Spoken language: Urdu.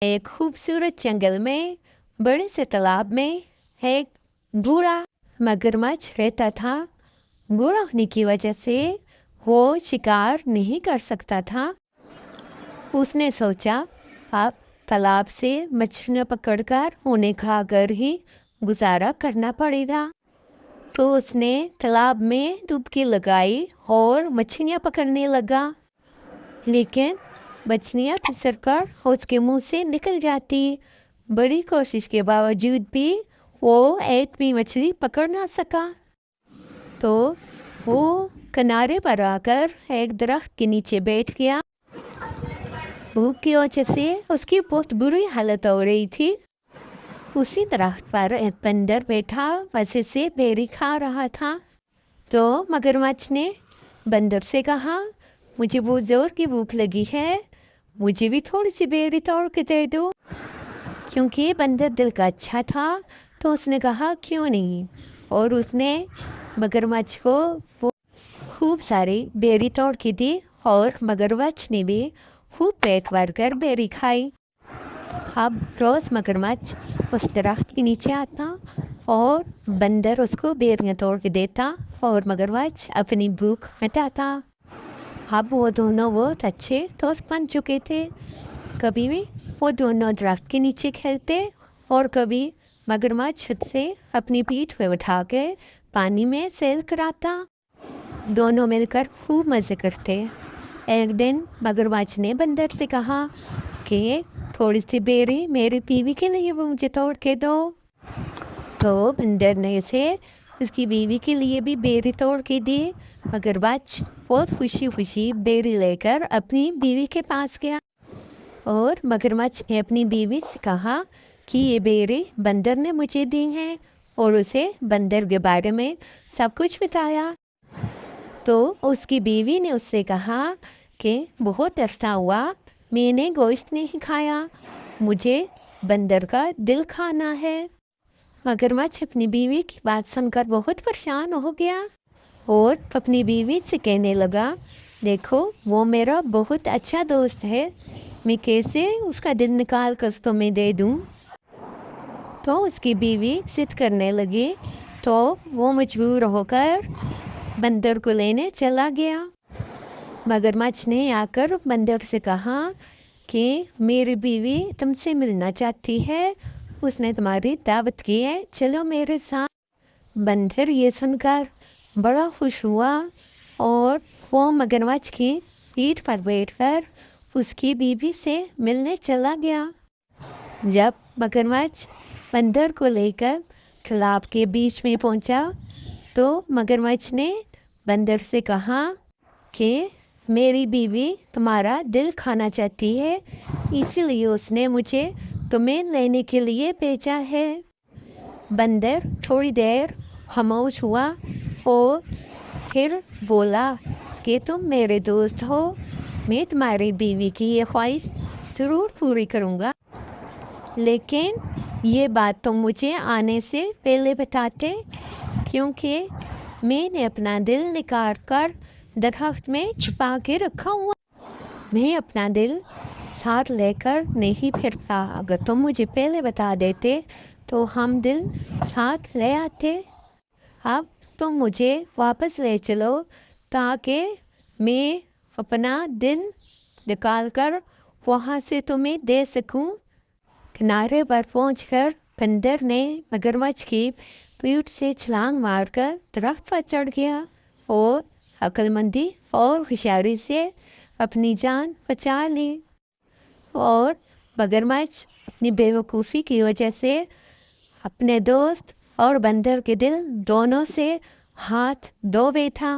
ایک خوبصورت جنگل میں بڑے سے تالاب میں ایک بوڑھا مگرمچھ رہتا تھا۔ بوڑھا ہونے کی وجہ سے وہ شکار نہیں کر سکتا تھا۔ اس نے سوچا اب تالاب سے مچھلیاں پکڑ کر انہیں کھا کر ہی گزارا کرنا پڑے گا۔ تو اس نے تالاب میں ڈبکی لگائی اور مچھلیاں پکڑنے لگا، لیکن مچھلیاں پھسل کر اس کے منہ سے نکل جاتی۔ بڑی کوشش کے باوجود بھی وہ ایک بھی مچھلی پکڑ نہ سکا۔ تو وہ کنارے پر آ کر ایک درخت کے نیچے بیٹھ گیا۔ بھوک کی وجہ سے اس کی بہت بری حالت ہو رہی تھی۔ اسی درخت پر ایک بندر بیٹھا ویسے سے بیری کھا رہا تھا۔ تو مگرمچھ نے بندر سے کہا، مجھے بہت زور کی بھوک لگی ہے، مجھے بھی تھوڑی سی بیری توڑ کے دے دو۔ کیونکہ بندر دل کا اچھا تھا تو اس نے کہا کیوں نہیں، اور اس نے مگرمچھ کو خوب ساری بیری توڑ کے دی اور مگرمچھ نے بھی خوب پیٹ بھر کر بیری کھائی۔ اب روز مگرمچھ اس درخت کے نیچے آتا اور بندر اس کو بیریاں توڑ کے دیتا اور مگرمچھ اپنی بھوک مٹاتا۔ اب وہ دونوں بہت اچھے دوست بن چکے تھے۔ کبھی بھی وہ دونوں درخت کے نیچے کھیلتے اور کبھی مگرمچھ خود سے اپنی پیٹھ پہ بٹھا کے پانی میں سیر کراتا۔ دونوں مل کر خوب مزے کرتے۔ ایک دن مگرمچھ نے بندر سے کہا کہ تھوڑی سی بیری میری بیوی کے لیے وہ مجھے توڑ کے دو۔ تو بندر نے اسے اس کی بیوی کے لیے بھی بیری توڑ کے دی۔ مگرمچھ بہت خوشی خوشی بیری لے کر اپنی بیوی کے پاس گیا اور مگرمچھ نے اپنی بیوی سے کہا کہ یہ بیری بندر نے مجھے دی ہیں، اور اسے بندر کے بارے میں سب کچھ بتایا۔ تو اس کی بیوی نے اس سے کہا کہ بہت عرصہ ہوا میں نے گوشت نہیں کھایا، مجھے بندر کا دل کھانا ہے۔ مگرمچھ اپنی بیوی کی بات سن کر بہت پریشان ہو گیا اور اپنی بیوی سے کہنے لگا، دیکھو وہ میرا بہت اچھا دوست ہے، میں کیسے اس کا دل نکال کر تمہیں دے دوں۔ تو اس کی بیوی ضد کرنے لگی تو وہ مجبور ہو کر بندر کو لینے چلا گیا۔ مگرمچھ نے آ کر بندر سے کہا کہ میری بیوی تم سے ملنا چاہتی ہے، اس نے تمہاری دعوت کی ہے، چلو میرے ساتھ۔ بندر یہ سن کر بڑا خوش ہوا اور وہ مگرمچھ کی پیٹھ پر بیٹھ کر اس کی بیوی سے ملنے چلا گیا۔ جب مگرمچھ بندر کو لے کر تالاب کے بیچ میں پہنچا تو مگرمچھ نے بندر سے کہا کہ میری بیوی تمہارا دل کھانا چاہتی ہے، اسی لیے اس نے مجھے تمہیں لینے کے لیے بھیجا ہے۔ بندر تھوڑی دیر خاموش ہوا اور پھر بولا کہ تم میرے دوست ہو، میں تمہاری بیوی کی یہ خواہش ضرور پوری کروں گا، لیکن یہ بات تم مجھے آنے سے پہلے بتاتے، کیونکہ میں نے اپنا دل نکال کر درخت میں چھپا کے رکھا ہوا، میں اپنا دل ساتھ لے کر نہیں پھرتا، اگر تم مجھے پہلے بتا دیتے تو ہم دل ساتھ لے آتے۔ اب تم مجھے واپس لے چلو تاکہ میں اپنا دل نکال کر وہاں سے تمہیں دے سکوں۔ کنارے پر پہنچ کر بندر نے مگرمچھ کی پیٹھ سے چھلانگ مار کر درخت پر چڑھ گیا اور عقل مندی اور ہوشیاری سے اپنی جان بچا لی، اور مگرمچھ اپنی بیوقوفی کی وجہ سے اپنے دوست اور بندر کے دل دونوں سے ہاتھ دھو بیٹھا۔